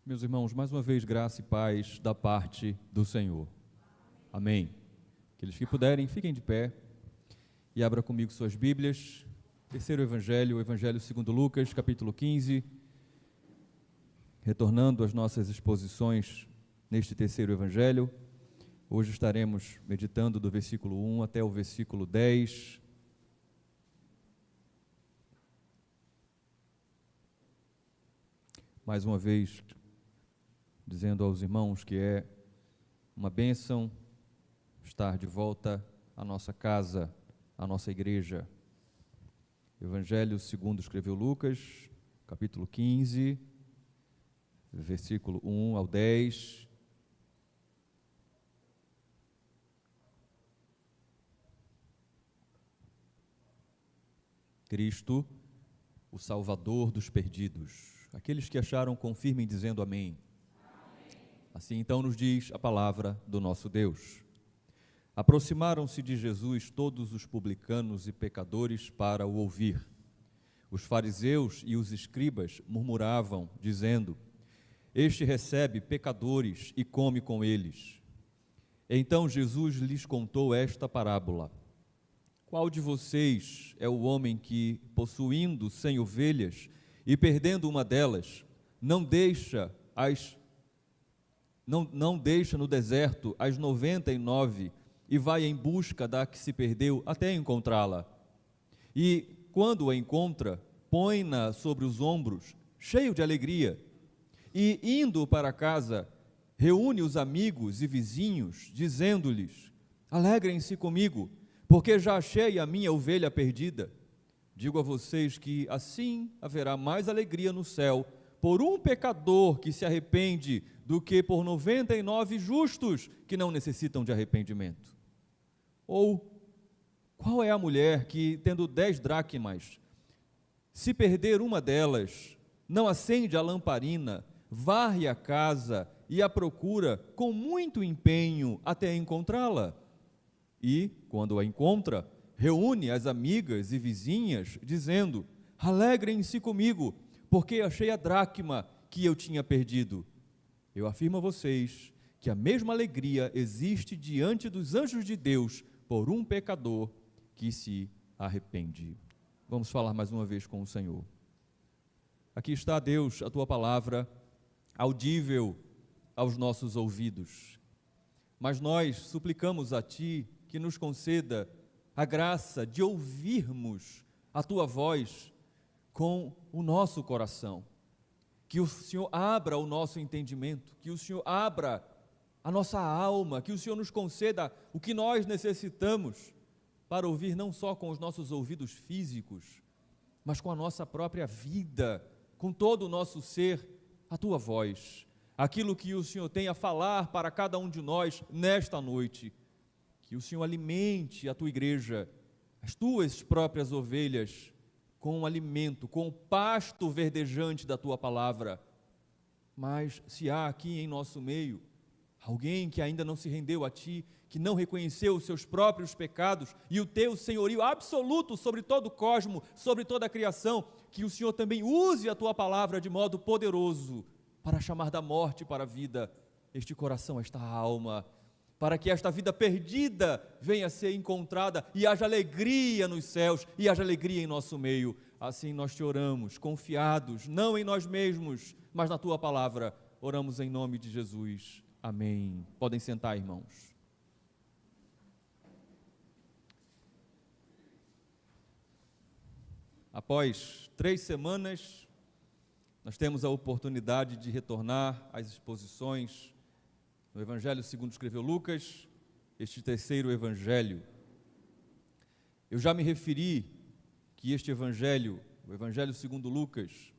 Meus irmãos, mais uma vez, graça e paz da parte do Senhor. Amém. Aqueles que puderem, fiquem de pé e abra comigo suas Bíblias. Terceiro Evangelho, o Evangelho segundo Lucas, capítulo 15. Retornando às nossas exposições neste terceiro Evangelho, hoje estaremos meditando do versículo 1 até o versículo 10. Mais uma vez, dizendo aos irmãos que é uma bênção estar de volta à nossa casa, à nossa igreja. Evangelho segundo escreveu Lucas, capítulo 15, versículo 1 ao 10. Cristo, o Salvador dos perdidos. Aqueles que acharam, confirmem dizendo amém. Assim então nos diz a palavra do nosso Deus. Aproximaram-se de Jesus todos os publicanos e pecadores para o ouvir. Os fariseus e os escribas murmuravam, dizendo: Este recebe pecadores e come com eles. Então Jesus lhes contou esta parábola: Qual de vocês é o homem que, possuindo 100 ovelhas e perdendo uma delas, não deixa no deserto as 99 e vai em busca da que se perdeu até encontrá-la? E, quando a encontra, põe-na sobre os ombros, cheio de alegria, e, indo para casa, reúne os amigos e vizinhos, dizendo-lhes: Alegrem-se comigo, porque já achei a minha ovelha perdida. Digo a vocês que assim haverá mais alegria no céu por um pecador que se arrepende do que por 99 justos que não necessitam de arrependimento. Ou, qual é a mulher que, tendo 10 dracmas, se perder uma delas, não acende a lamparina, varre a casa e a procura com muito empenho até encontrá-la? E, quando a encontra, reúne as amigas e vizinhas, dizendo: Alegrem-se comigo, porque achei a dracma que eu tinha perdido. Eu afirmo a vocês que a mesma alegria existe diante dos anjos de Deus por um pecador que se arrepende. Vamos falar mais uma vez com o Senhor. Aqui está, Deus, a Tua palavra, audível aos nossos ouvidos. Mas nós suplicamos a Ti que nos conceda a graça de ouvirmos a Tua voz com o nosso coração. Que o Senhor abra o nosso entendimento, que o Senhor abra a nossa alma, que o Senhor nos conceda o que nós necessitamos para ouvir não só com os nossos ouvidos físicos, mas com a nossa própria vida, com todo o nosso ser, a Tua voz, aquilo que o Senhor tem a falar para cada um de nós nesta noite. Que o Senhor alimente a Tua igreja, as Tuas próprias ovelhas, com o alimento, com o pasto verdejante da Tua palavra. Mas se há aqui em nosso meio alguém que ainda não se rendeu a Ti, que não reconheceu os seus próprios pecados e o Teu senhorio absoluto sobre todo o cosmo, sobre toda a criação, que o Senhor também use a Tua palavra de modo poderoso para chamar da morte para a vida este coração, esta alma, para que esta vida perdida venha a ser encontrada e haja alegria nos céus e haja alegria em nosso meio. Assim nós te oramos, confiados, não em nós mesmos, mas na Tua palavra. Oramos em nome de Jesus. Amém. Podem sentar, irmãos. Após 3 semanas, nós temos a oportunidade de retornar às exposições no Evangelho segundo escreveu Lucas, este terceiro Evangelho. Eu já me referi que este Evangelho, o Evangelho segundo Lucas,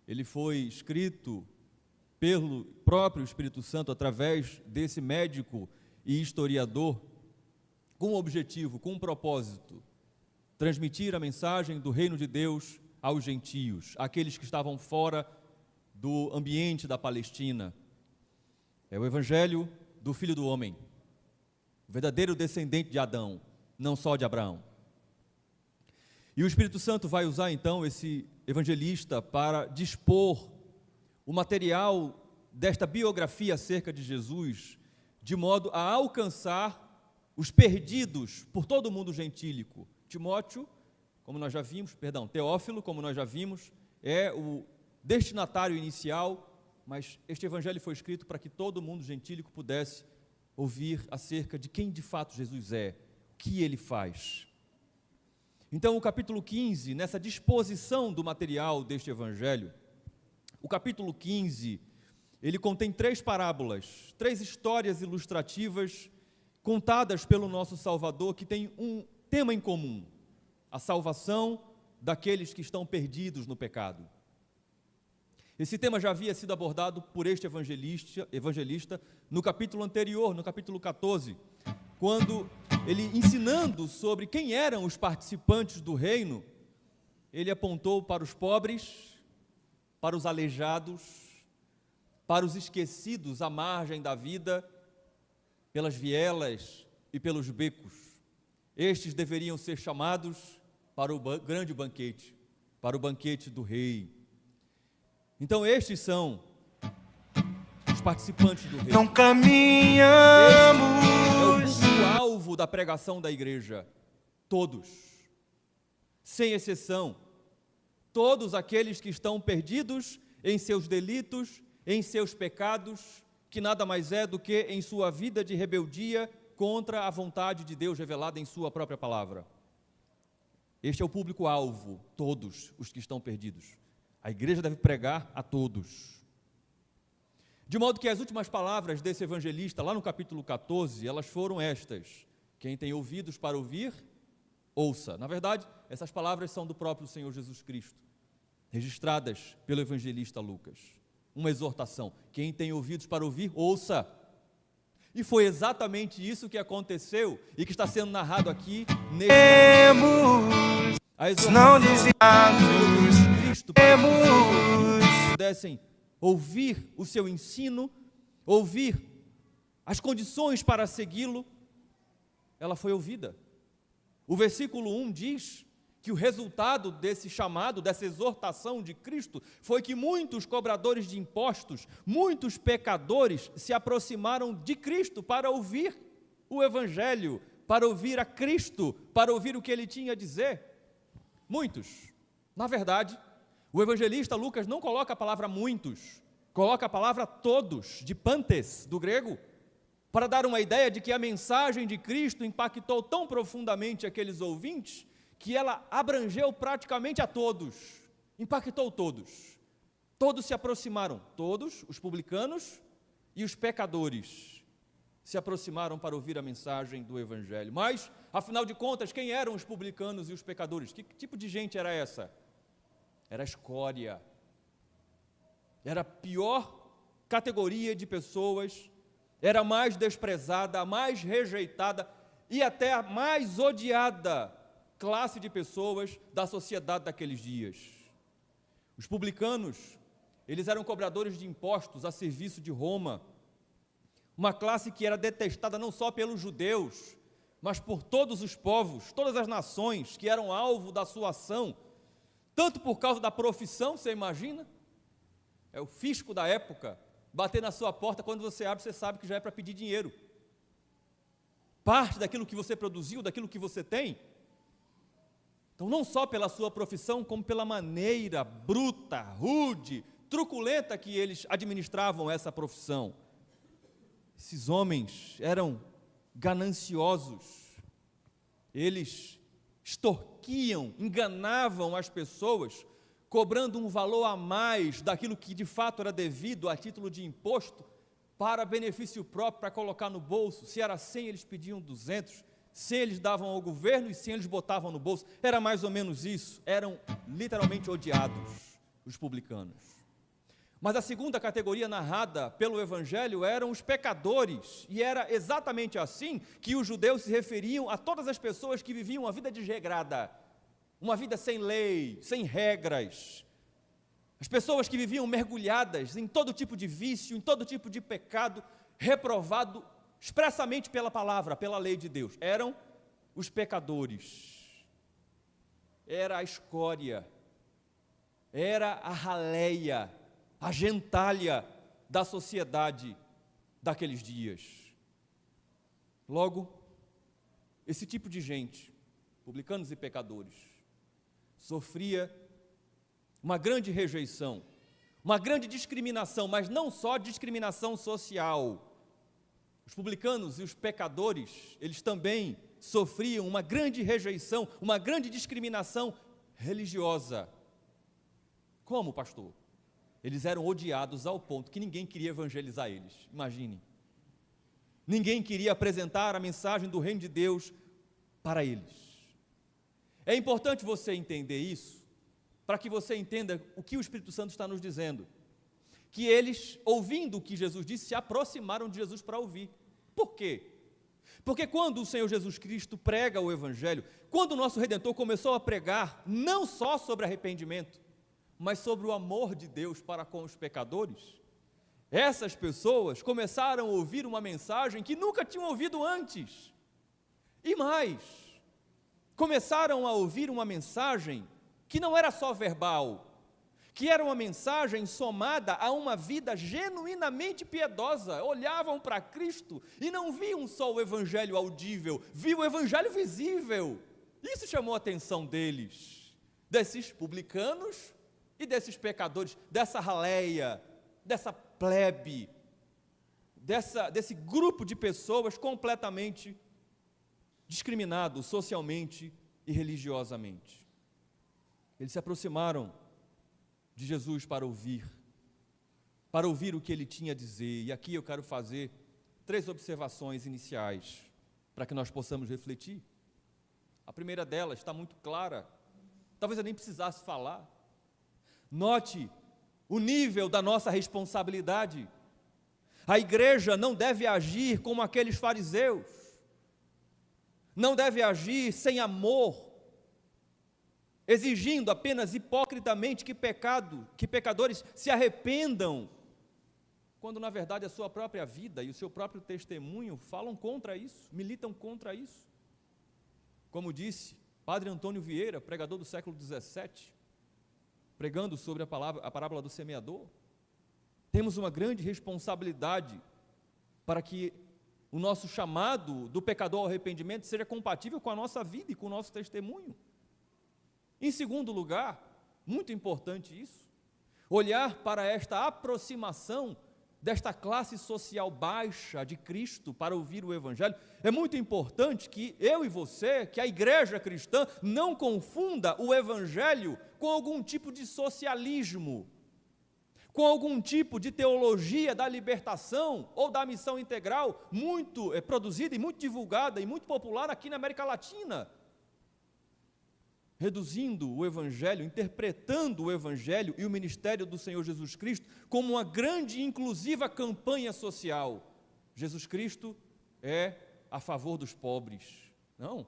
ele foi escrito pelo próprio Espírito Santo, através desse médico e historiador, com um objetivo, com um propósito: transmitir a mensagem do reino de Deus aos gentios, àqueles que estavam fora do ambiente da Palestina. É o Evangelho do Filho do Homem, o verdadeiro descendente de Adão, não só de Abraão. E o Espírito Santo vai usar então esse evangelista para dispor o material desta biografia acerca de Jesus, de modo a alcançar os perdidos por todo o mundo gentílico. Timóteo, como nós já vimos, Teófilo, como nós já vimos, é o destinatário inicial, mas este evangelho foi escrito para que todo o mundo gentílico pudesse ouvir acerca de quem de fato Jesus é, o que ele faz. Então, o capítulo 15, nessa disposição do material deste evangelho, o capítulo 15, ele contém 3 parábolas, 3 histórias ilustrativas contadas pelo nosso Salvador, que têm um tema em comum: a salvação daqueles que estão perdidos no pecado. Esse tema já havia sido abordado por este evangelista no capítulo anterior, no capítulo 14, quando ele, ensinando sobre quem eram os participantes do reino, ele apontou para os pobres, para os aleijados, para os esquecidos à margem da vida, pelas vielas e pelos becos. Estes deveriam ser chamados para o grande banquete, para o banquete do rei. Então estes são os participantes do reino. Não caminhamos. Este é o alvo da pregação da igreja. Todos, sem exceção, todos aqueles que estão perdidos em seus delitos, em seus pecados, que nada mais é do que em sua vida de rebeldia contra a vontade de Deus revelada em sua própria palavra. Este é o público-alvo, todos os que estão perdidos. A igreja deve pregar a todos. De modo que as últimas palavras desse evangelista, lá no capítulo 14, elas foram estas: quem tem ouvidos para ouvir, ouça. Na verdade, essas palavras são do próprio Senhor Jesus Cristo, registradas pelo evangelista Lucas. Uma exortação: quem tem ouvidos para ouvir, ouça. E foi exatamente isso que aconteceu e que está sendo narrado aqui neste a exortação do Senhor Jesus Cristo para que os seus pudessem ouvir o seu ensino, ouvir as condições para segui-lo. Ela foi ouvida. O versículo 1 diz que o resultado desse chamado, dessa exortação de Cristo, foi que muitos cobradores de impostos, muitos pecadores se aproximaram de Cristo para ouvir o Evangelho, para ouvir a Cristo, para ouvir o que ele tinha a dizer. Muitos. Na verdade, o evangelista Lucas não coloca a palavra muitos, coloca a palavra todos, de pantes, do grego, para dar uma ideia de que a mensagem de Cristo impactou tão profundamente aqueles ouvintes, que ela abrangeu praticamente a todos, impactou todos. Todos se aproximaram, todos, os publicanos e os pecadores, se aproximaram para ouvir a mensagem do Evangelho. Mas, afinal de contas, quem eram os publicanos e os pecadores? Que tipo de gente era essa? Era a escória. Era a pior categoria de pessoas, era a mais desprezada, a mais rejeitada e até a mais odiada classe de pessoas da sociedade daqueles dias. Os publicanos, eles eram cobradores de impostos a serviço de Roma, uma classe que era detestada não só pelos judeus, mas por todos os povos, todas as nações que eram alvo da sua ação, tanto por causa da profissão, você imagina? É o fisco da época, bater na sua porta, quando você abre, você sabe que já é para pedir dinheiro. Parte daquilo que você produziu, daquilo que você tem. Então, não só pela sua profissão, como pela maneira bruta, rude, truculenta que eles administravam essa profissão. Esses homens eram gananciosos, eles extorquiam, enganavam as pessoas, cobrando um valor a mais daquilo que de fato era devido a título de imposto, para benefício próprio, para colocar no bolso. Se era 100, eles pediam 200, 100 eles davam ao governo e 100 eles botavam no bolso. Era mais ou menos isso, eram literalmente odiados os publicanos. Mas a segunda categoria narrada pelo Evangelho eram os pecadores, e era exatamente assim que os judeus se referiam a todas as pessoas que viviam uma vida desregrada, uma vida sem lei, sem regras. As pessoas que viviam mergulhadas em todo tipo de vício, em todo tipo de pecado, reprovado expressamente pela palavra, pela lei de Deus. Eram os pecadores, era a escória, era a raleia, a gentalha da sociedade daqueles dias. Logo, esse tipo de gente, publicanos e pecadores, sofria uma grande rejeição, uma grande discriminação, mas não só discriminação social. Os publicanos e os pecadores, eles também sofriam uma grande rejeição, uma grande discriminação religiosa. Como, pastor? Eles eram odiados ao ponto que ninguém queria evangelizar eles. Imagine. Ninguém queria apresentar a mensagem do reino de Deus para eles. É importante você entender isso, para que você entenda o que o Espírito Santo está nos dizendo. Que eles, ouvindo o que Jesus disse, se aproximaram de Jesus para ouvir. Por quê? Porque quando o Senhor Jesus Cristo prega o Evangelho, quando o nosso Redentor começou a pregar, não só sobre arrependimento, mas sobre o amor de Deus para com os pecadores, essas pessoas começaram a ouvir uma mensagem que nunca tinham ouvido antes. E mais, começaram a ouvir uma mensagem que não era só verbal, que era uma mensagem somada a uma vida genuinamente piedosa. Olhavam para Cristo e não viam só o evangelho audível, viam o evangelho visível. Isso chamou a atenção deles, desses publicanos e desses pecadores, dessa raleia, dessa plebe, desse grupo de pessoas completamente discriminado socialmente e religiosamente. Eles se aproximaram de Jesus para ouvir o que ele tinha a dizer. E aqui eu quero fazer 3 observações iniciais, para que nós possamos refletir. A primeira delas está muito clara, talvez eu nem precisasse falar. Note o nível da nossa responsabilidade. A igreja não deve agir como aqueles fariseus, não deve agir sem amor, exigindo apenas hipocritamente que pecadores se arrependam, quando na verdade a sua própria vida e o seu próprio testemunho falam contra isso, militam contra isso. Como disse Padre Antônio Vieira, pregador do século XVII, pregando sobre a parábola do semeador, temos uma grande responsabilidade para que o nosso chamado do pecador ao arrependimento seja compatível com a nossa vida e com o nosso testemunho. Em segundo lugar, muito importante isso, olhar para esta aproximação desta classe social baixa de Cristo para ouvir o Evangelho. É muito importante que eu e você, que a igreja cristã, não confunda o Evangelho com algum tipo de socialismo, com algum tipo de teologia da libertação ou da missão integral, muito produzida e muito divulgada e muito popular aqui na América Latina, reduzindo o Evangelho, interpretando o Evangelho e o ministério do Senhor Jesus Cristo como uma grande e inclusiva campanha social. Jesus Cristo é a favor dos pobres. Não,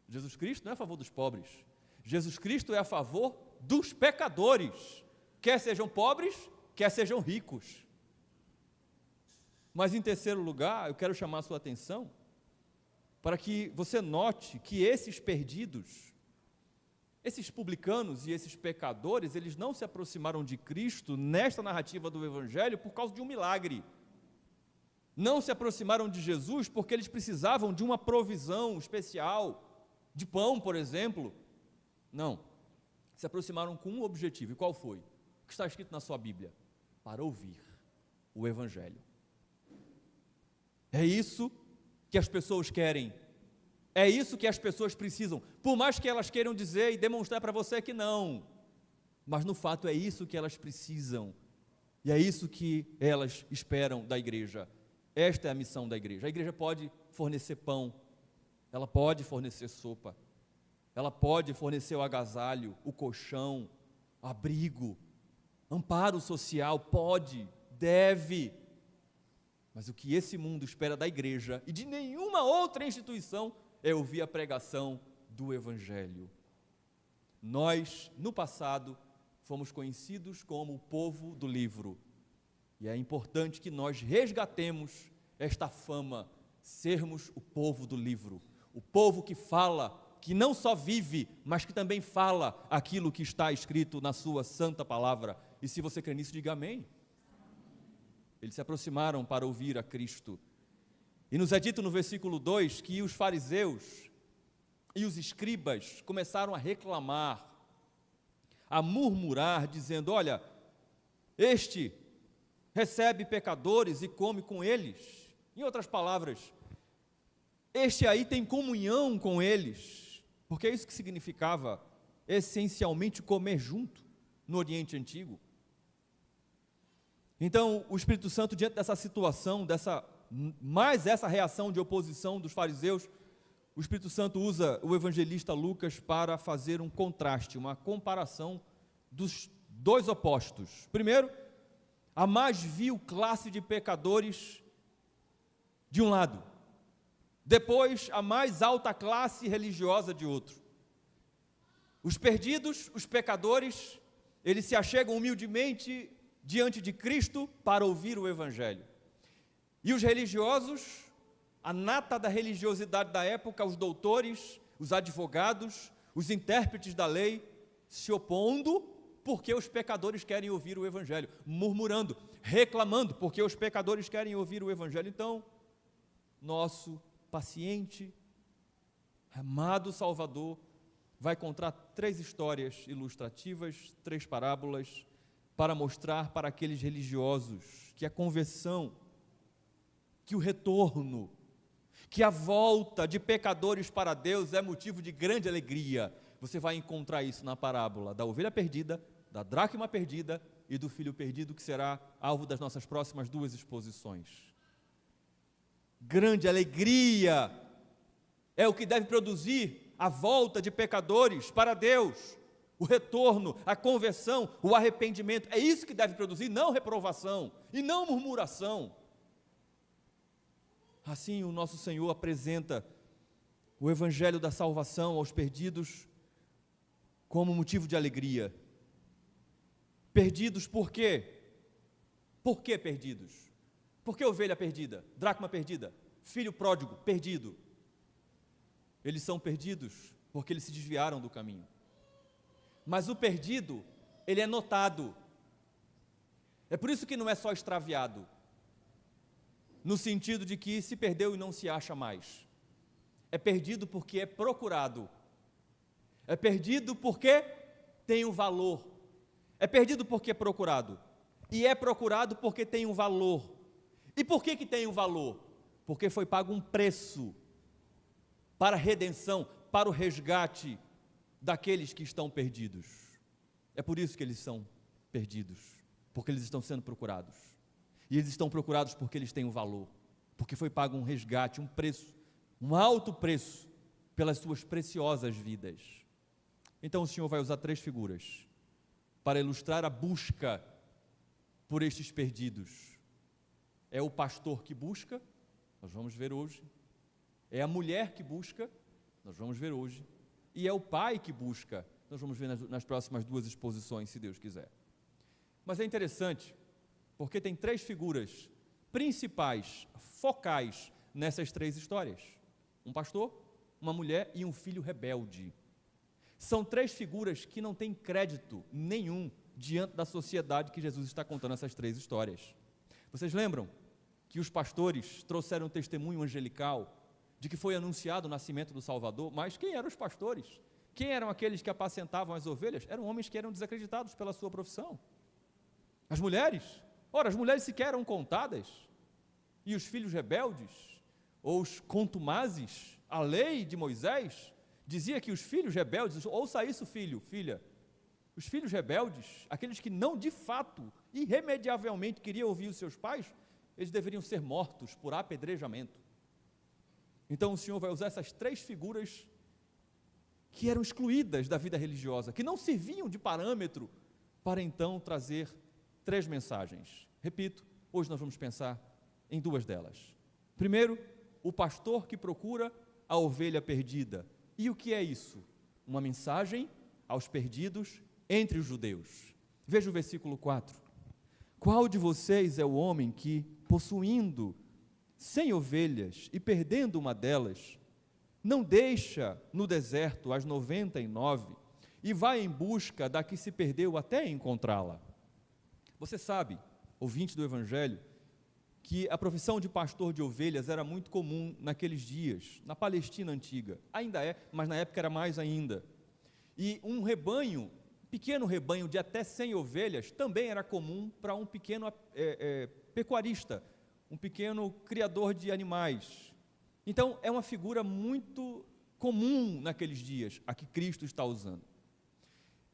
Jesus Cristo não é a favor dos pobres. Jesus Cristo é a favor dos pecadores, quer sejam pobres, quer sejam ricos. Mas em terceiro lugar, eu quero chamar a sua atenção para que você note que esses perdidos, esses publicanos e esses pecadores, eles não se aproximaram de Cristo nesta narrativa do Evangelho por causa de um milagre. Não se aproximaram de Jesus porque eles precisavam de uma provisão especial, de pão, por exemplo. Não. Se aproximaram com um objetivo. E qual foi? O que está escrito na sua Bíblia? Para ouvir o Evangelho. É isso que as pessoas querem. É isso que as pessoas precisam, por mais que elas queiram dizer e demonstrar para você que não, mas no fato é isso que elas precisam, e é isso que elas esperam da igreja. Esta é a missão da igreja. A igreja pode fornecer pão, ela pode fornecer sopa, ela pode fornecer o agasalho, o colchão, abrigo, amparo social, pode, deve, mas o que esse mundo espera da igreja e de nenhuma outra instituição é ouvir a pregação do Evangelho. Nós, no passado, fomos conhecidos como o povo do livro. E é importante que nós resgatemos esta fama, sermos o povo do livro. O povo que fala, que não só vive, mas que também fala aquilo que está escrito na sua santa palavra. E se você crê nisso, diga amém. eles se aproximaram para ouvir a Cristo. E nos é dito no versículo 2 que os fariseus e os escribas começaram a reclamar, a murmurar, dizendo: olha, este recebe pecadores e come com eles. Em outras palavras, este aí tem comunhão com eles, porque é isso que significava essencialmente comer junto no Oriente Antigo. Então, o Espírito Santo, diante dessa situação, mais essa reação de oposição dos fariseus, o Espírito Santo usa o evangelista Lucas para fazer um contraste, uma comparação dos dois opostos. Primeiro, a mais vil classe de pecadores de um lado, depois a mais alta classe religiosa de outro. Os perdidos, os pecadores, eles se achegam humildemente diante de Cristo para ouvir o Evangelho. E os religiosos, a nata da religiosidade da época, os doutores, os advogados, os intérpretes da lei, se opondo porque os pecadores querem ouvir o Evangelho, murmurando, reclamando porque os pecadores querem ouvir o Evangelho. Então, nosso paciente, amado Salvador, vai contar 3 histórias ilustrativas, 3 parábolas, para mostrar para aqueles religiosos que a conversão, que o retorno, que a volta de pecadores para Deus é motivo de grande alegria. Você vai encontrar isso na parábola da ovelha perdida, da dracma perdida e do filho perdido, que será alvo das nossas próximas 2 exposições. Grande alegria é o que deve produzir a volta de pecadores para Deus, o retorno, a conversão, o arrependimento. É isso que deve produzir, não reprovação e não murmuração. Assim, o nosso Senhor apresenta o evangelho da salvação aos perdidos como motivo de alegria. Perdidos por quê? Por que perdidos? Por que ovelha perdida? Dracma perdida? Filho pródigo perdido? Eles são perdidos porque eles se desviaram do caminho. Mas o perdido, ele é notado. É por isso que não é só extraviado, no sentido de que se perdeu e não se acha mais. É perdido porque é procurado. É perdido porque tem um valor. É perdido porque é procurado. E é procurado porque tem um valor. E por que tem um valor? Porque foi pago um preço para a redenção, para o resgate daqueles que estão perdidos. É por isso que eles são perdidos, porque eles estão sendo procurados. E eles estão procurados porque eles têm um valor, porque foi pago um resgate, um preço, um alto preço pelas suas preciosas vidas. Então o Senhor vai usar 3 figuras para ilustrar a busca por estes perdidos. É o pastor que busca, nós vamos ver hoje. É a mulher que busca, nós vamos ver hoje. E é o pai que busca, nós vamos ver nas próximas 2 exposições, se Deus quiser. Mas é interessante, porque tem 3 figuras principais, focais, nessas 3 histórias. Um pastor, uma mulher e um filho rebelde. São 3 figuras que não têm crédito nenhum diante da sociedade que Jesus está contando essas 3 histórias. Vocês lembram que os pastores trouxeram um testemunho angelical de que foi anunciado o nascimento do Salvador? Mas quem eram os pastores? Quem eram aqueles que apacentavam as ovelhas? Eram homens que eram desacreditados pela sua profissão. As mulheres? Ora, as mulheres sequer eram contadas. E os filhos rebeldes, ou os contumazes, a lei de Moisés dizia que os filhos rebeldes, ouça isso, filho, filha, os filhos rebeldes, aqueles que não de fato, irremediavelmente queriam ouvir os seus pais, eles deveriam ser mortos por apedrejamento. Então o Senhor vai usar essas 3 figuras que eram excluídas da vida religiosa, que não serviam de parâmetro para então trazer 3 mensagens. Repito, hoje nós vamos pensar em 2 delas. Primeiro, o pastor que procura a ovelha perdida. E o que é isso? Uma mensagem aos perdidos entre os judeus. Veja o versículo 4. Qual de vocês é o homem que, possuindo 100 ovelhas e perdendo uma delas, não deixa no deserto as 99 e vai em busca da que se perdeu até encontrá-la? Você sabe, ouvinte do Evangelho, que a profissão de pastor de ovelhas era muito comum naqueles dias, na Palestina antiga. Ainda é, mas na época era mais ainda. E um rebanho, pequeno rebanho de até 100 ovelhas, também era comum para um pequeno pecuarista, um pequeno criador de animais. Então, é uma figura muito comum naqueles dias, a que Cristo está usando.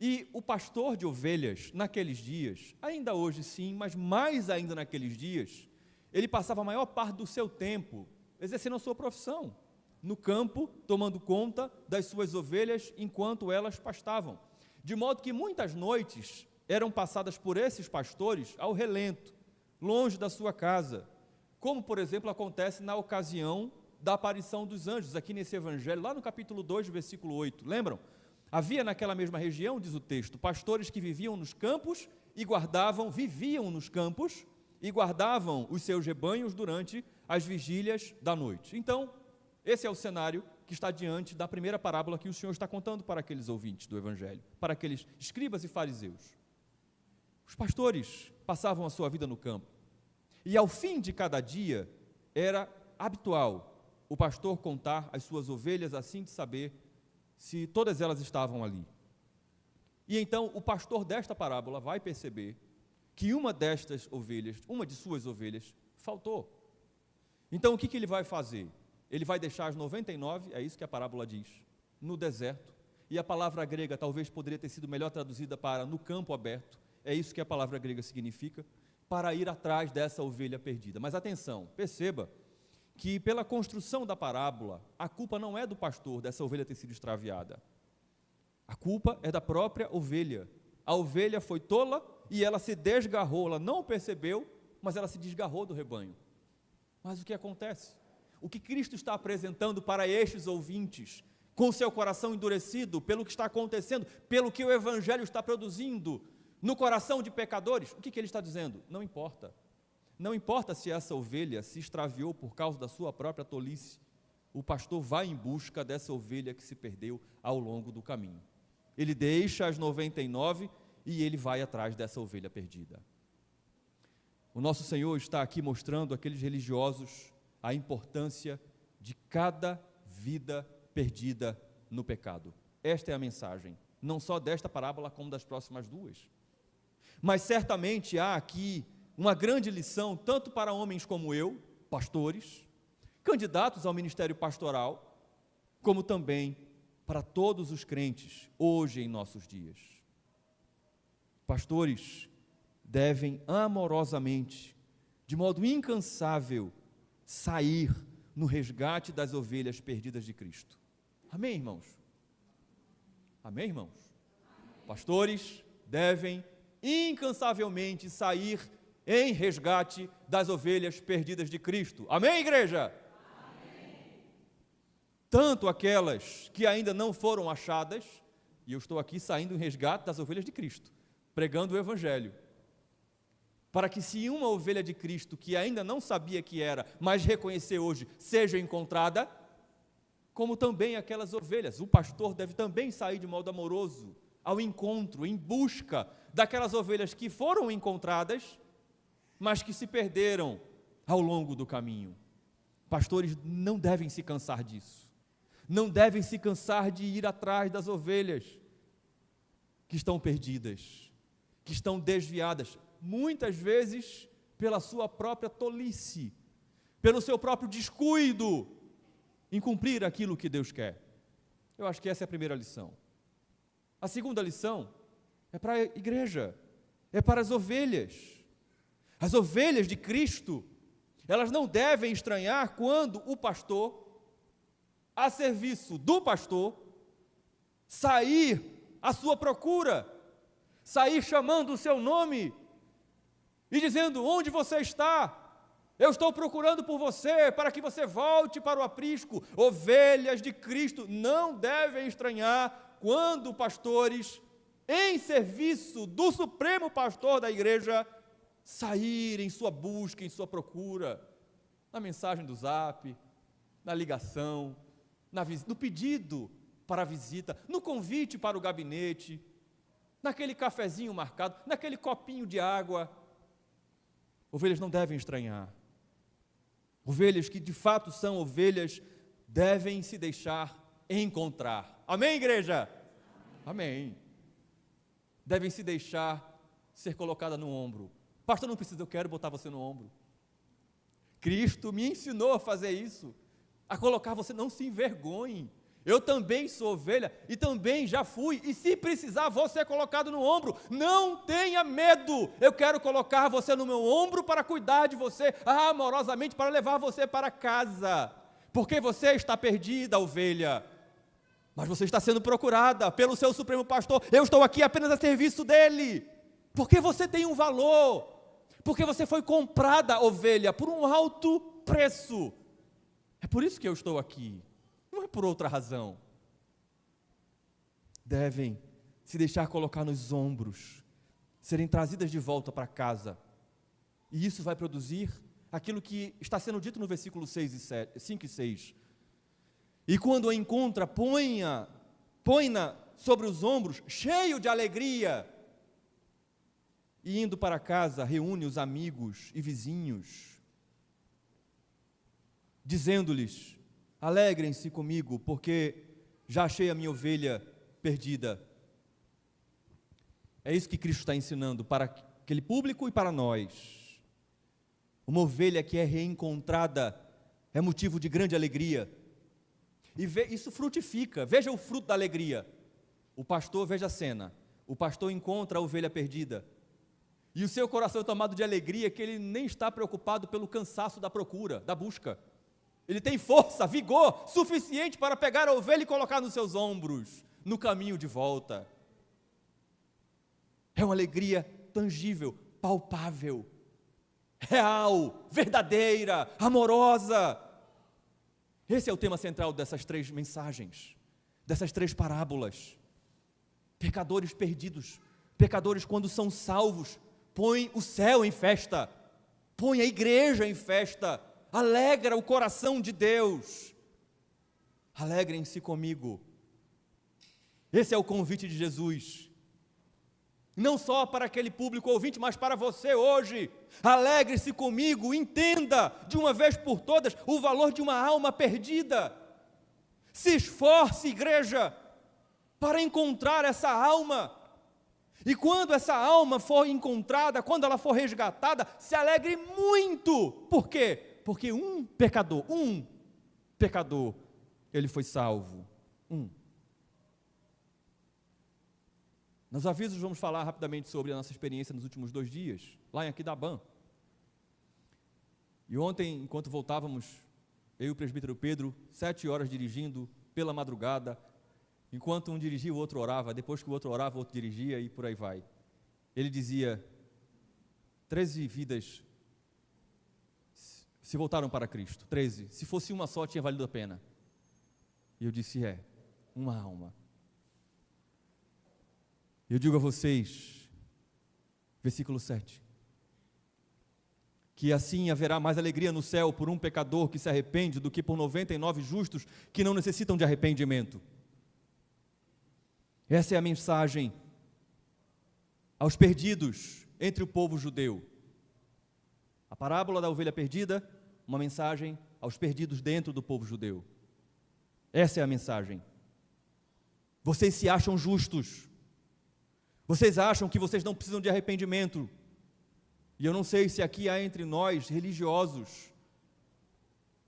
E o pastor de ovelhas, naqueles dias, ainda hoje sim, mas mais ainda naqueles dias, ele passava a maior parte do seu tempo exercendo a sua profissão, no campo, tomando conta das suas ovelhas enquanto elas pastavam. De modo que muitas noites eram passadas por esses pastores ao relento, longe da sua casa, como, por exemplo, acontece na ocasião da aparição dos anjos, aqui nesse evangelho, lá no capítulo 2, versículo 8, lembram? Havia naquela mesma região, diz o texto, pastores que viviam nos campos e viviam nos campos e guardavam os seus rebanhos durante as vigílias da noite. Então, esse é o cenário que está diante da primeira parábola que o Senhor está contando para aqueles ouvintes do evangelho, para aqueles escribas e fariseus. Os pastores passavam a sua vida no campo, e ao fim de cada dia era habitual o pastor contar as suas ovelhas a fim de saber se todas elas estavam ali. E então o pastor desta parábola vai perceber que uma destas ovelhas, uma de suas ovelhas, faltou. Então o que ele vai fazer? Ele vai deixar as 99, é isso que a parábola diz, no deserto, e a palavra grega talvez poderia ter sido melhor traduzida para no campo aberto, é isso que a palavra grega significa, para ir atrás dessa ovelha perdida. Mas atenção, perceba que pela construção da parábola, a culpa não é do pastor dessa ovelha ter sido extraviada. A culpa é da própria ovelha. A ovelha foi tola e ela se desgarrou, ela não percebeu, mas ela se desgarrou do rebanho. Mas o que acontece? O que Cristo está apresentando para estes ouvintes, com seu coração endurecido pelo que está acontecendo, pelo que o Evangelho está produzindo no coração de pecadores, o que ele está dizendo? Não importa. Não importa se essa ovelha se extraviou por causa da sua própria tolice, o pastor vai em busca dessa ovelha que se perdeu ao longo do caminho. Ele deixa as 99 e ele vai atrás dessa ovelha perdida. O nosso Senhor está aqui mostrando àqueles religiosos a importância de cada vida perdida no pecado. Esta é a mensagem, não só desta parábola, como das próximas duas. Mas certamente há aqui uma grande lição, tanto para homens como eu, pastores, candidatos ao ministério pastoral, como também para todos os crentes, hoje em nossos dias. Pastores devem amorosamente, de modo incansável, sair no resgate das ovelhas perdidas de Cristo. Amém, irmãos? Amém, irmãos? Pastores devem incansavelmente sair em resgate das ovelhas perdidas de Cristo. Amém, igreja? Amém. Tanto aquelas que ainda não foram achadas, e eu estou aqui saindo em resgate das ovelhas de Cristo, pregando o Evangelho, para que se uma ovelha de Cristo, que ainda não sabia que era, mas reconheceu hoje, seja encontrada, como também aquelas ovelhas, o pastor deve também sair de modo amoroso, ao encontro, em busca daquelas ovelhas que foram encontradas, mas que se perderam ao longo do caminho. Pastores não devem se cansar disso, não devem se cansar de ir atrás das ovelhas que estão perdidas, que estão desviadas, muitas vezes pela sua própria tolice, pelo seu próprio descuido em cumprir aquilo que Deus quer. Eu acho que essa é a primeira lição. A segunda lição é para a igreja, é para as ovelhas. As ovelhas de Cristo, elas não devem estranhar quando o pastor, a serviço do pastor, sair à sua procura, sair chamando o seu nome e dizendo: onde você está? Eu estou procurando por você, para que você volte para o aprisco. Ovelhas de Cristo não devem estranhar quando pastores, em serviço do Supremo Pastor da igreja, sair em sua busca, em sua procura, na mensagem do zap, na ligação, no pedido para a visita, no convite para o gabinete, naquele cafezinho marcado, naquele copinho de água. Ovelhas não devem estranhar Ovelhas que de fato são ovelhas devem se deixar encontrar. Amém, igreja? Amém. Devem se deixar ser colocada no ombro. Pastor, não precisa, eu quero botar você no ombro. Cristo me ensinou a fazer isso, a colocar você, não se envergonhe. Eu também sou ovelha e também já fui, e se precisar, vou ser colocado no ombro. Não tenha medo, eu quero colocar você no meu ombro para cuidar de você amorosamente, para levar você para casa, porque você está perdida, ovelha, mas você está sendo procurada pelo seu supremo pastor. Eu estou aqui apenas a serviço dele, porque você tem um valor, porque você foi comprada, ovelha, por um alto preço. É por isso que eu estou aqui, não é por outra razão. Devem se deixar colocar nos ombros, serem trazidas de volta para casa, e isso vai produzir aquilo que está sendo dito no versículo 5 e 6. E quando a encontra, põe-na sobre os ombros, cheio de alegria, e indo para casa, reúne os amigos e vizinhos, dizendo-lhes: alegrem-se comigo, porque já achei a minha ovelha perdida. É isso que Cristo está ensinando para aquele público e para nós. Uma ovelha que é reencontrada é motivo de grande alegria, e isso frutifica. Veja o fruto da alegria. O pastor, veja a cena, o pastor encontra a ovelha perdida, e o seu coração é tomado de alegria, que ele nem está preocupado pelo cansaço da procura, da busca. Ele tem força, vigor suficiente para pegar a ovelha e colocar nos seus ombros, no caminho de volta. É uma alegria tangível, palpável, real, verdadeira, amorosa. Esse é o tema central dessas 3 mensagens, dessas 3 parábolas. Pecadores perdidos, pecadores quando são salvos, põem o céu em festa, põem a igreja em festa, alegra o coração de Deus. Alegrem-se comigo. Esse é o convite de Jesus, não só para aquele público ouvinte, mas para você hoje. Alegre-se comigo, entenda de uma vez por todas o valor de uma alma perdida. Se esforce, igreja, para encontrar essa alma. E quando essa alma for encontrada, quando ela for resgatada, se alegre muito. Por quê? Porque um pecador, ele foi salvo. Nos avisos vamos falar rapidamente sobre a nossa experiência nos últimos 2 dias, lá em Aquidabã. E ontem, enquanto voltávamos, eu e o presbítero Pedro, 7 horas dirigindo, pela madrugada, enquanto um dirigia, o outro orava, depois que o outro orava, o outro dirigia, e por aí vai. Ele dizia: 13 vidas se voltaram para Cristo, 13, se fosse uma só tinha valido a pena. E eu disse: uma alma. Eu digo a vocês, versículo 7, que assim haverá mais alegria no céu por um pecador que se arrepende do que por 99 justos que não necessitam de arrependimento. Essa é a mensagem aos perdidos entre o povo judeu. A parábola da ovelha perdida, uma mensagem aos perdidos dentro do povo judeu. Essa é a mensagem. Vocês se acham justos, vocês acham que vocês não precisam de arrependimento, e eu não sei se aqui há entre nós religiosos,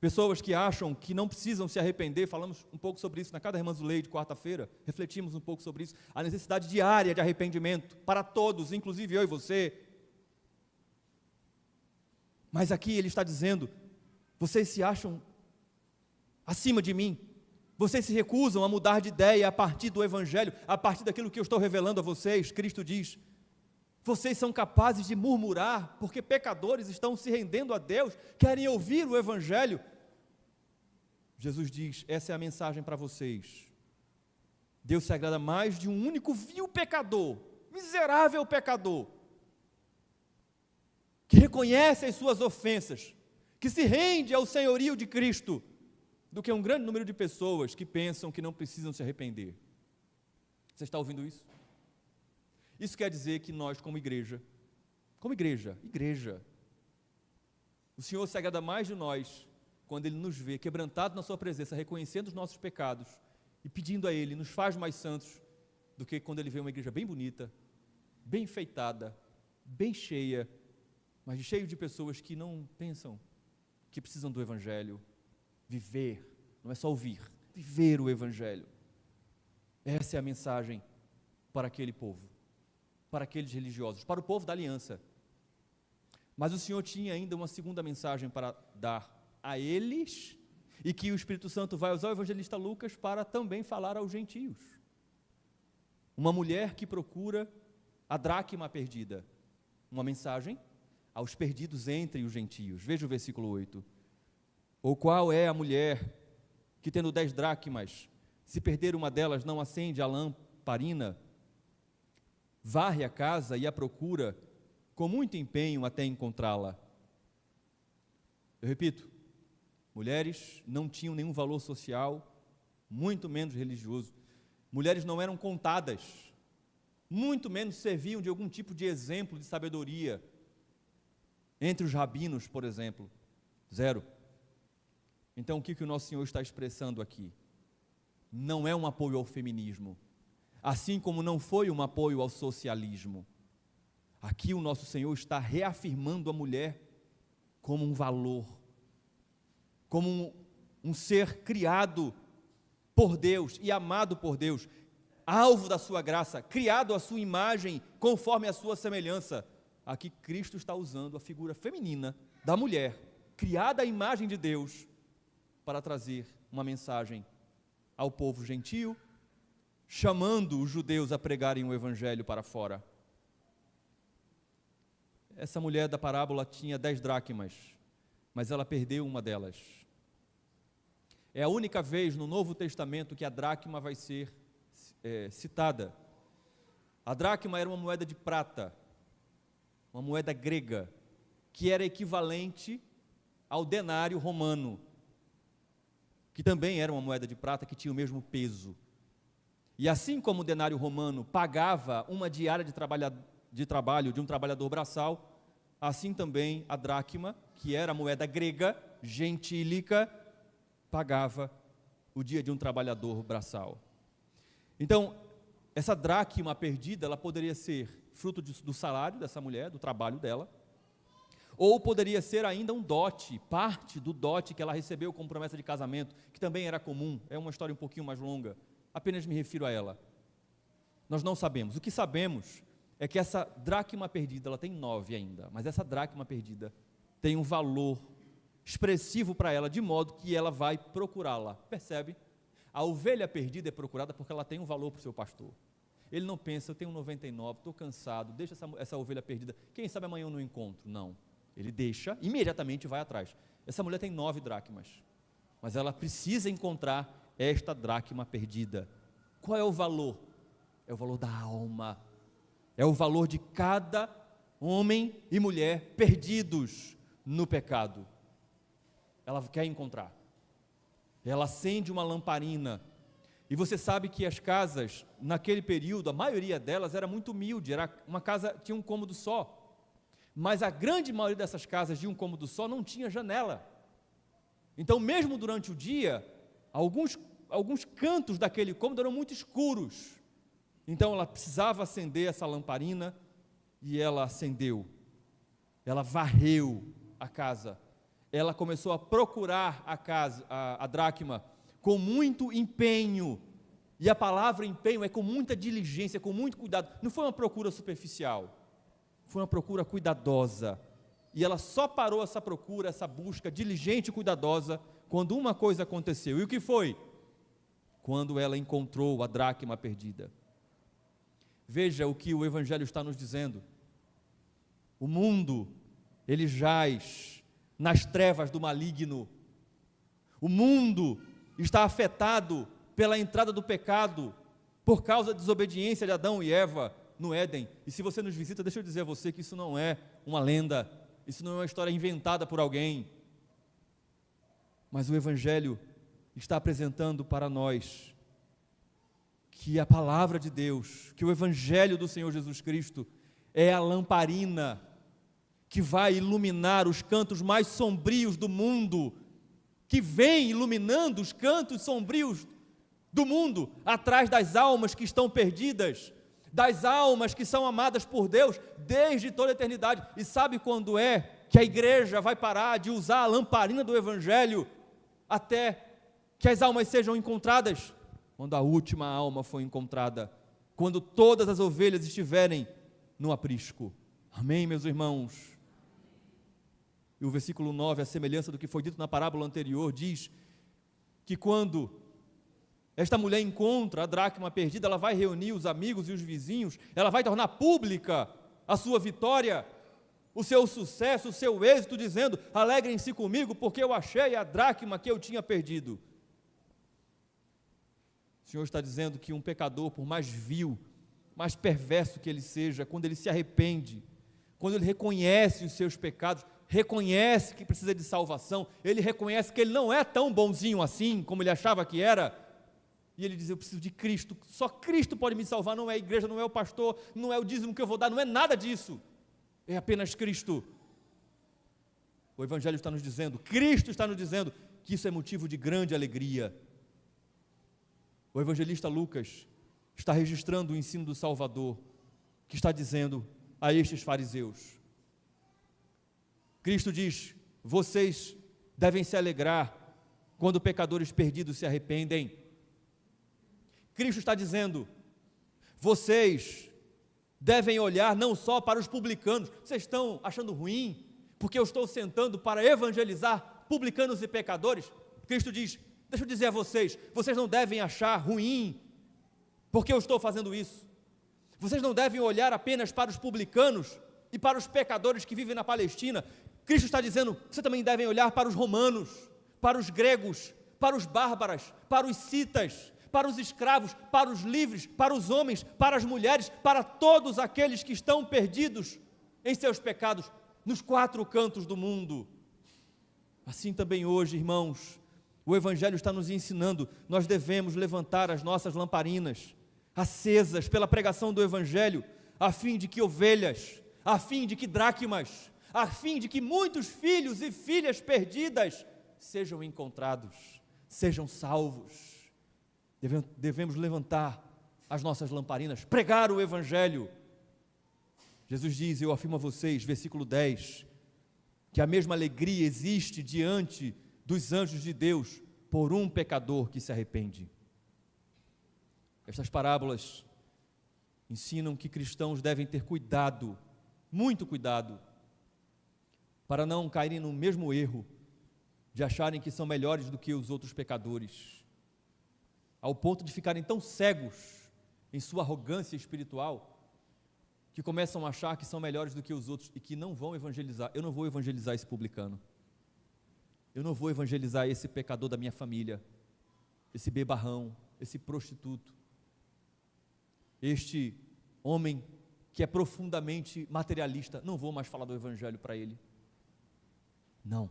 pessoas que acham que não precisam se arrepender. Falamos um pouco sobre isso na Cada Irmãs do Lei de quarta-feira, refletimos um pouco sobre isso, a necessidade diária de arrependimento, para todos, inclusive eu e você. Mas aqui ele está dizendo: vocês se acham acima de mim, vocês se recusam a mudar de ideia a partir do Evangelho, a partir daquilo que eu estou revelando a vocês. Cristo diz: vocês são capazes de murmurar, porque pecadores estão se rendendo a Deus, querem ouvir o Evangelho. Jesus diz: essa é a mensagem para vocês. Deus se agrada mais de um único vil pecador, miserável pecador, que reconhece as suas ofensas, que se rende ao senhorio de Cristo, do que um grande número de pessoas que pensam que não precisam se arrepender. Você está ouvindo isso? Isso quer dizer que nós, como igreja, O Senhor se agrada mais de nós quando Ele nos vê quebrantado na sua presença, reconhecendo os nossos pecados e pedindo a Ele, nos faz mais santos, do que quando Ele vê uma igreja bem bonita, bem enfeitada, bem cheia, mas cheio de pessoas que não pensam, que precisam do Evangelho. Viver, não é só ouvir, viver o Evangelho. Essa é a mensagem para aquele povo, para aqueles religiosos, para o povo da aliança. Mas o Senhor tinha ainda uma segunda mensagem para dar a eles, e que o Espírito Santo vai usar o evangelista Lucas para também falar aos gentios. Uma mulher que procura a dracma perdida. Uma mensagem aos perdidos entre os gentios. Veja o versículo 8. Ou qual é a mulher que, tendo 10 dracmas, se perder uma delas, não acende a lamparina, varre a casa e a procura com muito empenho até encontrá-la? Eu repito, mulheres não tinham nenhum valor social, muito menos religioso. Mulheres não eram contadas, muito menos serviam de algum tipo de exemplo de sabedoria. Entre os rabinos, por exemplo, zero. Então, o que o nosso Senhor está expressando aqui? Não é um apoio ao feminismo, assim como não foi um apoio ao socialismo. Aqui o nosso Senhor está reafirmando a mulher como um valor, como um ser criado por Deus e amado por Deus, alvo da sua graça, criado à sua imagem, conforme a sua semelhança. Aqui Cristo está usando a figura feminina da mulher, criada à imagem de Deus, para trazer uma mensagem ao povo gentio, chamando os judeus a pregarem o evangelho para fora. Essa mulher da parábola tinha 10 dracmas, mas ela perdeu uma delas. É a única vez no Novo Testamento que a dracma vai ser citada. A dracma era uma moeda de prata, uma moeda grega, que era equivalente ao denário romano, que também era uma moeda de prata que tinha o mesmo peso. E assim como o denário romano pagava uma diária de trabalho de um trabalhador braçal, assim também a dracma, que era a moeda grega, gentílica, pagava o dia de um trabalhador braçal. Então, essa dracma perdida, ela poderia ser fruto do salário dessa mulher, do trabalho dela, ou poderia ser ainda um dote, parte do dote que ela recebeu como promessa de casamento, que também era comum. É uma história um pouquinho mais longa, apenas me refiro a ela. Nós não sabemos. O que sabemos é que essa dracma perdida, ela tem 9 ainda, mas essa dracma perdida tem um valor expressivo para ela, de modo que ela vai procurá-la. Percebe? A ovelha perdida é procurada porque ela tem um valor para o seu pastor. Ele não pensa, eu tenho 99, estou cansado, deixa essa ovelha perdida, quem sabe amanhã eu não encontro. Não, ele deixa, imediatamente vai atrás. Essa mulher tem 9 dracmas, mas ela precisa encontrar esta dracma perdida. Qual é o valor? É o valor da alma, é o valor de cada homem e mulher perdidos no pecado. Ela quer encontrar, ela acende uma lamparina, e você sabe que as casas, naquele período, a maioria delas era muito humilde, era uma casa, tinha um cômodo só, mas a grande maioria dessas casas de um cômodo só não tinha janela. Então, mesmo durante o dia, alguns cantos daquele cômodo eram muito escuros. Então ela precisava acender essa lamparina, e ela acendeu, ela varreu a casa, ela começou a procurar a casa, a dracma, com muito empenho, e a palavra empenho é com muita diligência, com muito cuidado. Não foi uma procura superficial, foi uma procura cuidadosa, e ela só parou essa procura, essa busca diligente e cuidadosa, quando uma coisa aconteceu. E o que foi? Quando ela encontrou a dracma perdida. Veja o que o Evangelho está nos dizendo. O mundo, ele jaz nas trevas do maligno. O mundo está afetado pela entrada do pecado, por causa da desobediência de Adão e Eva no Éden. E se você nos visita, deixa eu dizer a você que isso não é uma lenda, isso não é uma história inventada por alguém, mas o Evangelho está apresentando para nós que a palavra de Deus, que o Evangelho do Senhor Jesus Cristo é a lamparina que vai iluminar os cantos mais sombrios do mundo, que vem iluminando os cantos sombrios do mundo, atrás das almas que estão perdidas, das almas que são amadas por Deus desde toda a eternidade. E sabe quando é que a igreja vai parar de usar a lamparina do Evangelho até que as almas sejam encontradas? Quando a última alma for encontrada, quando todas as ovelhas estiverem no aprisco. Amém, meus irmãos? E o versículo 9, a semelhança do que foi dito na parábola anterior, diz que quando esta mulher encontra a dracma perdida, ela vai reunir os amigos e os vizinhos, ela vai tornar pública a sua vitória, o seu sucesso, o seu êxito, dizendo: alegrem-se comigo, porque eu achei a dracma que eu tinha perdido. O Senhor está dizendo que um pecador, por mais vil, mais perverso que ele seja, quando ele se arrepende, quando ele reconhece os seus pecados, reconhece que precisa de salvação, ele reconhece que ele não é tão bonzinho assim, como ele achava que era, e ele diz: eu preciso de Cristo, só Cristo pode me salvar, não é a igreja, não é o pastor, não é o dízimo que eu vou dar, não é nada disso, é apenas Cristo. O Evangelho está nos dizendo, Cristo está nos dizendo, que isso é motivo de grande alegria. O evangelista Lucas está registrando o ensino do Salvador, que está dizendo a estes fariseus: Cristo diz, vocês devem se alegrar quando pecadores perdidos se arrependem. Cristo está dizendo, vocês devem olhar não só para os publicanos. Vocês estão achando ruim porque eu estou sentando para evangelizar publicanos e pecadores? Cristo diz, deixa eu dizer a vocês, vocês não devem achar ruim porque eu estou fazendo isso. Vocês não devem olhar apenas para os publicanos e para os pecadores que vivem na Palestina. Cristo está dizendo, vocês também devem olhar para os romanos, para os gregos, para os bárbaros, para os citas, para os escravos, para os livres, para os homens, para as mulheres, para todos aqueles que estão perdidos em seus pecados, nos 4 cantos do mundo. Assim também hoje, irmãos, o Evangelho está nos ensinando, nós devemos levantar as nossas lamparinas, acesas pela pregação do Evangelho, a fim de que ovelhas, a fim de que dracmas, a fim de que muitos filhos e filhas perdidas sejam encontrados, sejam salvos. Devemos levantar as nossas lamparinas, pregar o Evangelho. Jesus diz, eu afirmo a vocês, versículo 10, que a mesma alegria existe diante dos anjos de Deus por um pecador que se arrepende. Estas parábolas ensinam que cristãos devem ter cuidado, muito cuidado, para não caírem no mesmo erro de acharem que são melhores do que os outros pecadores, ao ponto de ficarem tão cegos em sua arrogância espiritual, que começam a achar que são melhores do que os outros e que não vão evangelizar. Eu não vou evangelizar esse publicano, eu não vou evangelizar esse pecador da minha família, esse bebarrão, esse prostituto, este homem que é profundamente materialista, não vou mais falar do Evangelho para ele. Não,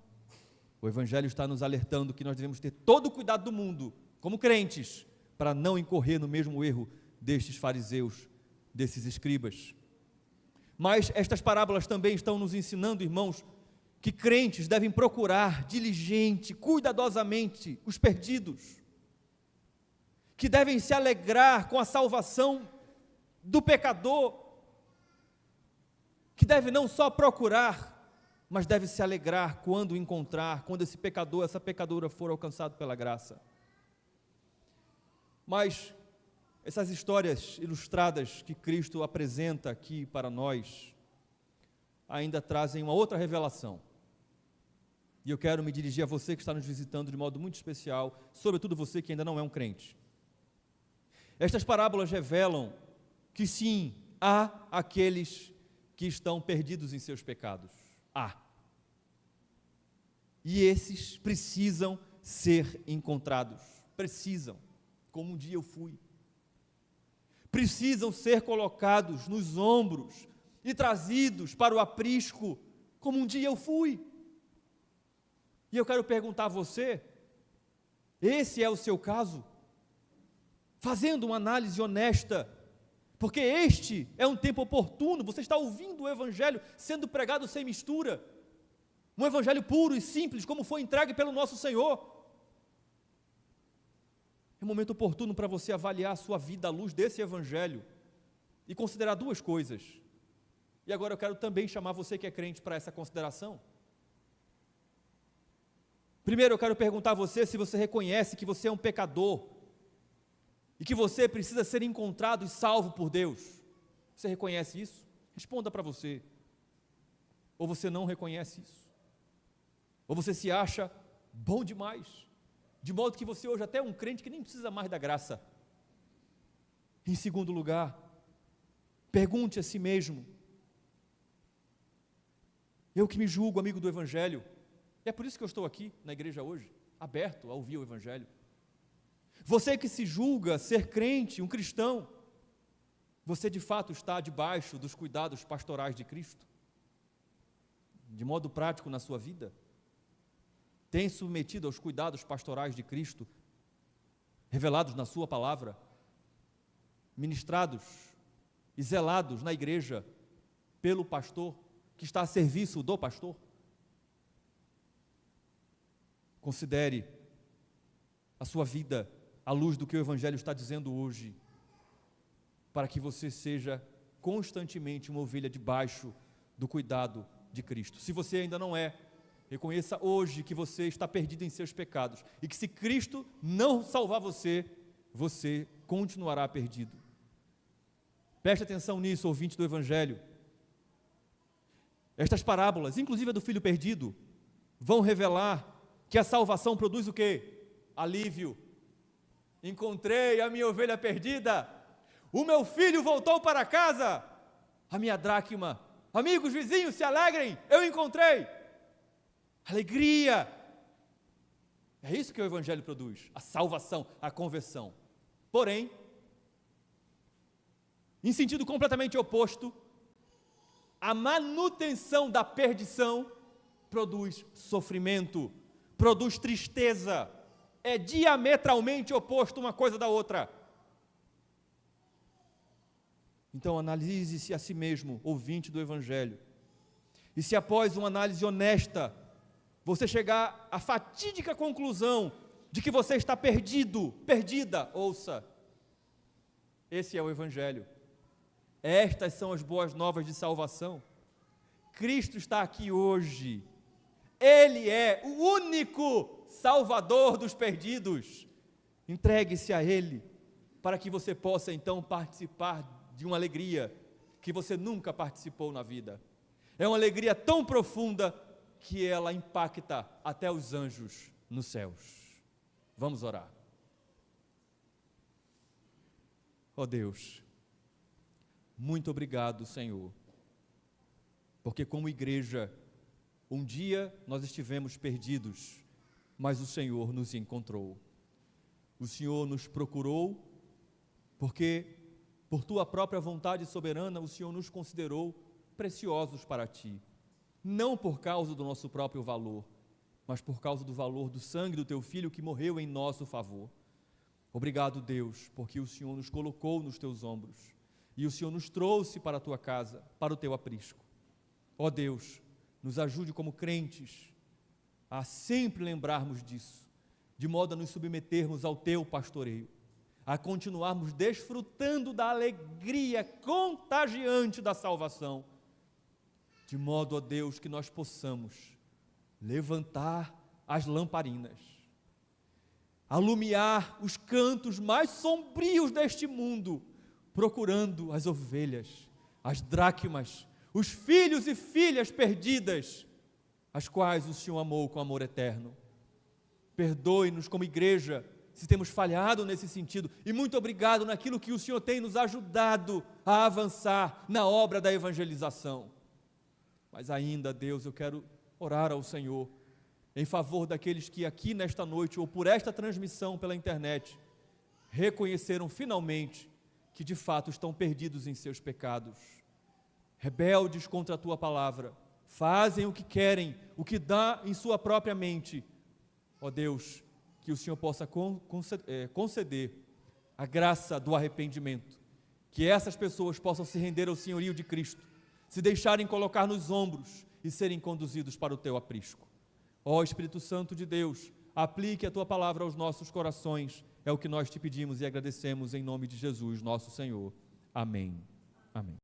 o Evangelho está nos alertando que nós devemos ter todo o cuidado do mundo, como crentes, para não incorrer no mesmo erro destes fariseus, desses escribas. Mas estas parábolas também estão nos ensinando, irmãos, que crentes devem procurar diligente, cuidadosamente os perdidos, que devem se alegrar com a salvação do pecador, que deve não só procurar, mas deve se alegrar quando encontrar, quando esse pecador, essa pecadora for alcançado pela graça. Mas essas histórias ilustradas que Cristo apresenta aqui para nós, ainda trazem uma outra revelação. E eu quero me dirigir a você que está nos visitando de modo muito especial, sobretudo você que ainda não é um crente. Estas parábolas revelam que sim, há aqueles que estão perdidos em seus pecados. Há. E esses precisam ser encontrados. Precisam, como um dia eu fui. Precisam ser colocados nos ombros e trazidos para o aprisco, como um dia eu fui. E eu quero perguntar a você, esse é o seu caso? Fazendo uma análise honesta, porque este é um tempo oportuno, você está ouvindo o Evangelho sendo pregado sem mistura, um Evangelho puro e simples, como foi entregue pelo nosso Senhor. É um momento oportuno para você avaliar a sua vida à luz desse Evangelho e considerar duas coisas. E agora eu quero também chamar você que é crente para essa consideração. Primeiro eu quero perguntar a você se você reconhece que você é um pecador e que você precisa ser encontrado e salvo por Deus. Você reconhece isso? Responda para você. Ou você não reconhece isso? Ou você se acha bom demais, de modo que você hoje até é um crente que nem precisa mais da graça. Em segundo lugar, pergunte a si mesmo: eu que me julgo amigo do Evangelho, e é por isso que eu estou aqui na igreja hoje, aberto a ouvir o Evangelho. Você que se julga ser crente, um cristão, você de fato está debaixo dos cuidados pastorais de Cristo? De modo prático na sua vida? Tem submetido aos cuidados pastorais de Cristo, revelados na sua palavra, ministrados e zelados na igreja pelo pastor, que está a serviço do pastor? Considere a sua vida à luz do que o Evangelho está dizendo hoje, para que você seja constantemente uma ovelha debaixo do cuidado de Cristo. Se você ainda não é, reconheça hoje que você está perdido em seus pecados e que se Cristo não salvar você, você continuará perdido. Preste atenção nisso, ouvinte do Evangelho. Estas parábolas, inclusive a do filho perdido, vão revelar que a salvação produz o quê? Alívio. Encontrei a minha ovelha perdida, o meu filho voltou para casa, a minha dracma, amigos, vizinhos, se alegrem, eu encontrei. Alegria. É isso que o Evangelho produz, a salvação, a conversão. Porém, em sentido completamente oposto, a manutenção da perdição produz sofrimento, produz tristeza, é diametralmente oposto uma coisa da outra. Então analise-se a si mesmo, ouvinte do Evangelho, e se após uma análise honesta, você chegar à fatídica conclusão de que você está perdido, perdida, ouça, esse é o Evangelho. Estas são as boas novas de salvação. Cristo está aqui hoje. Ele é o único Salvador dos perdidos. Entregue-se a Ele, para que você possa então participar de uma alegria que você nunca participou na vida. É uma alegria tão profunda que ela impacta até os anjos nos céus. Vamos orar. Ó Deus, muito obrigado, Senhor, porque como igreja, um dia nós estivemos perdidos, mas o Senhor nos encontrou. O Senhor nos procurou, porque por Tua própria vontade soberana, o Senhor nos considerou preciosos para Ti. Não por causa do nosso próprio valor, mas por causa do valor do sangue do Teu Filho que morreu em nosso favor. Obrigado, Deus, porque o Senhor nos colocou nos Teus ombros e o Senhor nos trouxe para a Tua casa, para o Teu aprisco. Ó Deus, nos ajude como crentes a sempre lembrarmos disso, de modo a nos submetermos ao Teu pastoreio, a continuarmos desfrutando da alegria contagiante da salvação, de modo, ó Deus, que nós possamos levantar as lamparinas, alumiar os cantos mais sombrios deste mundo, procurando as ovelhas, as dracmas, os filhos e filhas perdidas, as quais o Senhor amou com amor eterno. Perdoe-nos como igreja, se temos falhado nesse sentido, e muito obrigado naquilo que o Senhor tem nos ajudado a avançar na obra da evangelização. Mas ainda, Deus, eu quero orar ao Senhor em favor daqueles que aqui nesta noite, ou por esta transmissão pela internet, reconheceram finalmente que de fato estão perdidos em seus pecados, rebeldes contra a Tua palavra, fazem o que querem, o que dá em sua própria mente. Ó Deus, que o Senhor possa conceder a graça do arrependimento Que essas pessoas possam se render ao senhorio de Cristo, se deixarem colocar nos ombros e serem conduzidos para o teu aprisco. Ó Espírito Santo de Deus, aplique a tua palavra aos nossos corações. É o que nós te pedimos e agradecemos em nome de Jesus, nosso Senhor. Amém. Amém.